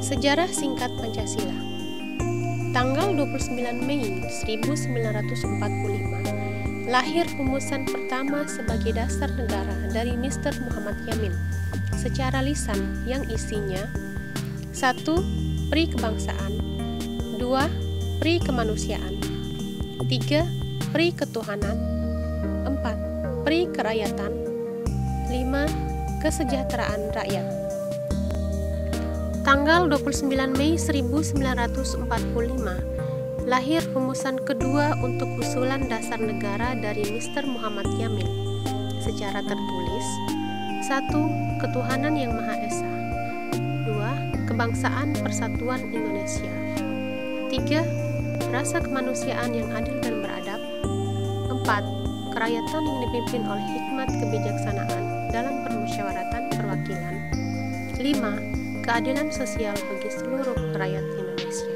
Sejarah singkat Pancasila. Tanggal 29 Mei 1945, lahir rumusan pertama sebagai dasar negara dari Mr. Muhammad Yamin secara lisan yang isinya 1. Pri kebangsaan, 2. Pri kemanusiaan, 3. Pri ketuhanan, 4. Pri kerakyatan, 5. Kesejahteraan rakyat. Tanggal 29 Mei 1945, lahir rumusan kedua untuk usulan dasar negara dari Mr. Muhammad Yamin secara tertulis. 1. Ketuhanan yang Maha Esa, 2. Kebangsaan Persatuan Indonesia, 3. Rasa kemanusiaan yang adil dan beradab, 4. Kerakyatan yang dipimpin oleh hikmat kebijaksanaan dalam permusyawaratan perwakilan, 5. Keadilan sosial bagi seluruh rakyat Indonesia.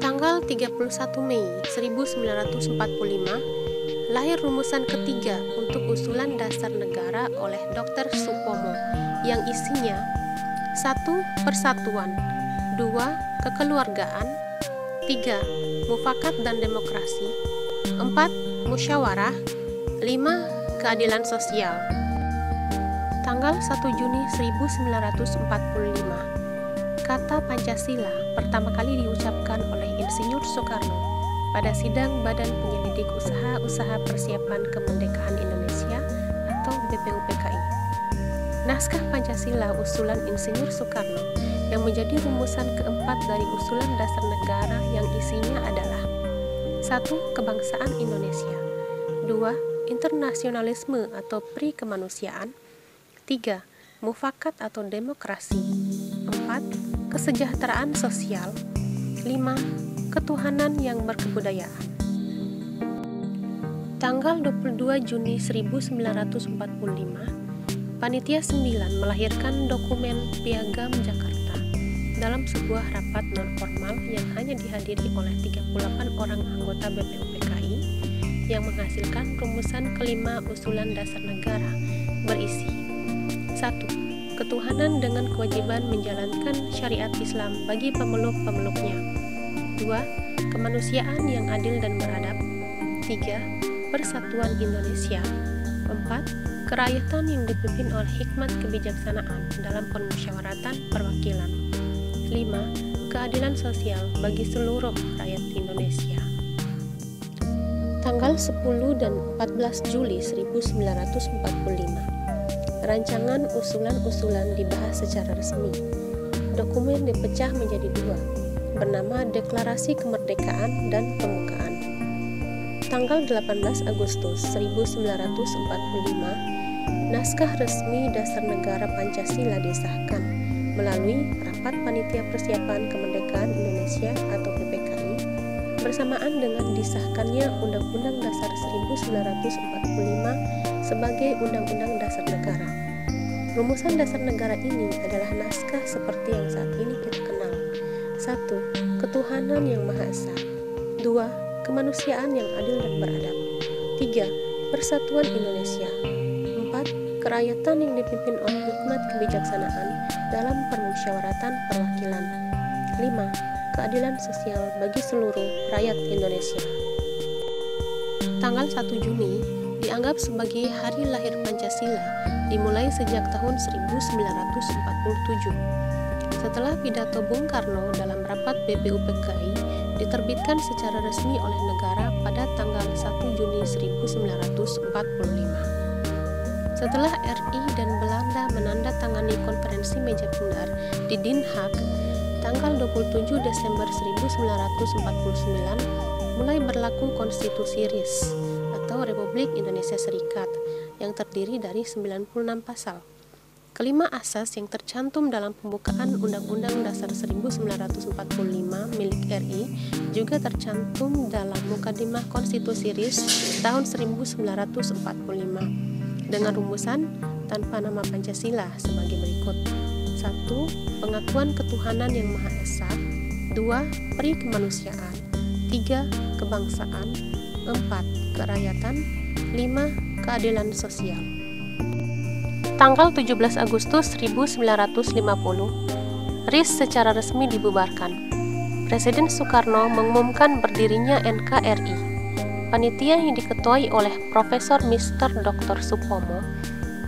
Tanggal 31 Mei 1945, lahir rumusan ketiga untuk usulan dasar negara oleh Dr. Supomo yang isinya 1. Persatuan, 2. Kekeluargaan, 3. Mufakat dan demokrasi, 4. Musyawarah, 5. Keadilan sosial. Tanggal 1 Juni 1945, kata Pancasila pertama kali diucapkan oleh Insinyur Soekarno pada sidang Badan Penyelidik Usaha-Usaha Persiapan Kemerdekaan Indonesia atau BPUPKI. Naskah Pancasila usulan Insinyur Soekarno yang menjadi rumusan keempat dari usulan dasar negara yang isinya adalah 1. Kebangsaan Indonesia, 2. Internasionalisme atau Pri kemanusiaan, 3. Mufakat atau demokrasi, 4. Kesejahteraan sosial, 5. Ketuhanan yang berkebudayaan. Tanggal 22 Juni 1945, Panitia 9 melahirkan dokumen Piagam Jakarta dalam sebuah rapat non-formal yang hanya dihadiri oleh 38 orang anggota BPUPKI yang menghasilkan rumusan kelima usulan dasar negara berisi 1. Ketuhanan dengan kewajiban menjalankan syariat Islam bagi pemeluk-pemeluknya, 2. Kemanusiaan yang adil dan beradab, 3. Persatuan Indonesia, 4. Kerakyatan yang dipimpin oleh hikmat kebijaksanaan dalam permusyawaratan perwakilan, 5. Keadilan sosial bagi seluruh rakyat Indonesia. Tanggal 10 dan 14 Juli 1945, rancangan usulan-usulan dibahas secara resmi. Dokumen dipecah menjadi dua, bernama Deklarasi Kemerdekaan dan Pembukaan. Tanggal 18 Agustus 1945, naskah resmi Dasar Negara Pancasila disahkan melalui Rapat Panitia Persiapan Kemerdekaan Indonesia atau PPKI bersamaan dengan disahkannya Undang-Undang Dasar 1945 sebagai Undang-Undang Dasar Negara. Rumusan dasar negara ini adalah naskah seperti yang saat ini kita kenal. 1. Ketuhanan yang Maha Esa, 2. Kemanusiaan yang adil dan beradab, 3. Persatuan Indonesia, 4. Kerakyatan yang dipimpin oleh hikmat kebijaksanaan dalam permusyawaratan perwakilan, 5. Keadilan sosial bagi seluruh rakyat Indonesia. Tanggal 1 Juni dianggap sebagai hari lahir Pancasila dimulai sejak tahun 1947. Setelah pidato Bung Karno dalam rapat BPUPKI diterbitkan secara resmi oleh negara pada tanggal 1 Juni 1945. Setelah RI dan Belanda menandatangani konferensi meja bundar di Den Haag tanggal 27 Desember 1949 mulai berlaku Konstitusi RIS atau Republik Indonesia Serikat yang terdiri dari 96 pasal. Kelima asas yang tercantum dalam pembukaan Undang-Undang Dasar 1945 milik RI juga tercantum dalam Mukadimah Konstitusi RIS tahun 1945 dengan rumusan tanpa nama Pancasila sebagai berikut. 1. Pengakuan ketuhanan yang Maha Esa, 2. Pri kemanusiaan, 3. Kebangsaan, 4. Kerakyatan, 5. Keadilan sosial. Tanggal 17 Agustus 1950, RIS secara resmi dibubarkan. Presiden Soekarno mengumumkan berdirinya NKRI. Panitia yang diketuai oleh Profesor Mr. Dr. Supomo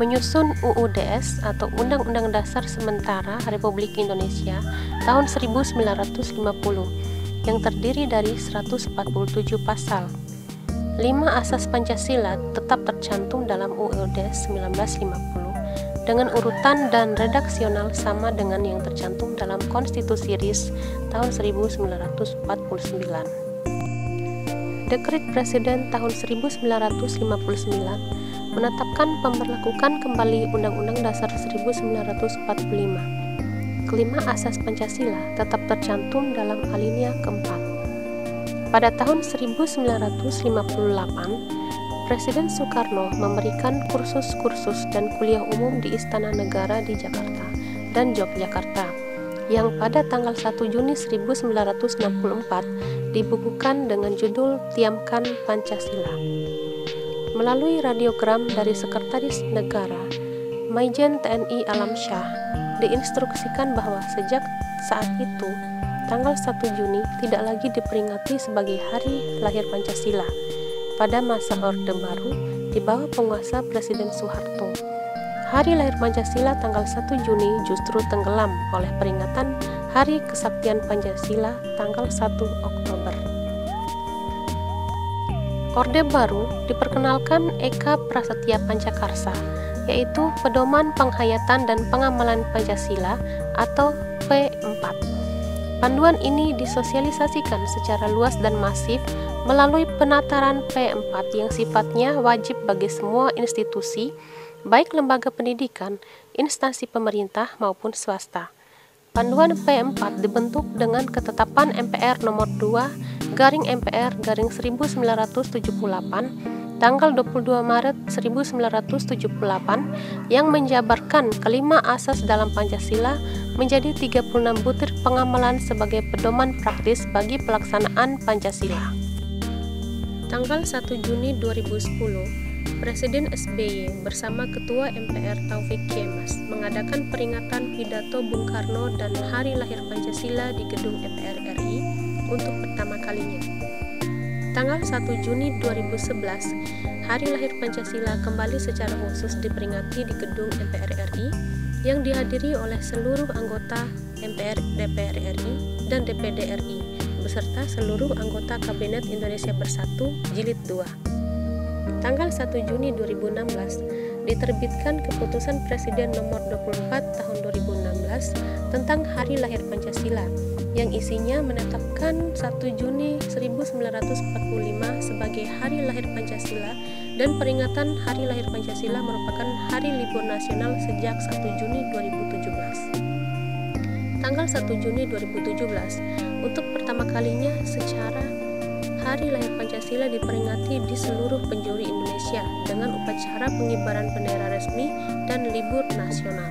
menyusun UUDS atau Undang-Undang Dasar Sementara Republik Indonesia tahun 1950 yang terdiri dari 147 pasal. 5 asas Pancasila tetap tercantum dalam UUDS 1950 dengan urutan dan redaksional sama dengan yang tercantum dalam Konstitusi RIS tahun 1949. Dekret Presiden tahun 1959 menetapkan pemberlakuan kembali Undang-Undang Dasar 1945. Kelima asas Pancasila tetap tercantum dalam alinea keempat. Pada tahun 1958, Presiden Soekarno memberikan kursus-kursus dan kuliah umum di Istana Negara di Jakarta dan Yogyakarta, yang pada tanggal 1 Juni 1964 dibukukan dengan judul Tiamkan Pancasila. Melalui radiogram dari Sekretaris Negara, Maijen TNI Alamsyah, diinstruksikan bahwa sejak saat itu, tanggal 1 Juni tidak lagi diperingati sebagai Hari Lahir Pancasila. Pada masa Orde Baru, di bawah penguasa Presiden Soeharto, Hari Lahir Pancasila tanggal 1 Juni justru tenggelam oleh peringatan Hari Kesaktian Pancasila tanggal 1 Oktober. Orde Baru diperkenalkan Eka Prasetya Pancakarsa, yaitu Pedoman Penghayatan dan Pengamalan Pancasila atau P4. Panduan ini disosialisasikan secara luas dan masif melalui penataran P4 yang sifatnya wajib bagi semua institusi, baik lembaga pendidikan, instansi pemerintah maupun swasta. Panduan P4 dibentuk dengan ketetapan MPR nomor 2/MPR/1978 tanggal 22 Maret 1978 yang menjabarkan kelima asas dalam Pancasila menjadi 36 butir pengamalan sebagai pedoman praktis bagi pelaksanaan Pancasila. Tanggal 1 Juni 2010, Presiden SBY bersama Ketua MPR Taufik Kemas mengadakan peringatan pidato Bung Karno dan Hari Lahir Pancasila di Gedung MPR RI untuk pertama kalinya. Tanggal 1 Juni 2011, Hari Lahir Pancasila kembali secara khusus diperingati di Gedung MPR RI yang dihadiri oleh seluruh anggota MPR DPR RI dan DPD RI beserta seluruh anggota Kabinet Indonesia Bersatu Jilid 2. Tanggal 1 Juni 2016 diterbitkan Keputusan Presiden Nomor 24 Tahun 2016 tentang Hari Lahir Pancasila yang isinya menetapkan 1 Juni 1945 sebagai Hari Lahir Pancasila dan peringatan Hari Lahir Pancasila merupakan hari libur nasional sejak 1 Juni 2017. Tanggal 1 Juni 2017 untuk pertama kalinya secara Hari Lahir Pancasila diperingati di seluruh penjuru Indonesia dengan upacara pengibaran bendera resmi dan libur nasional.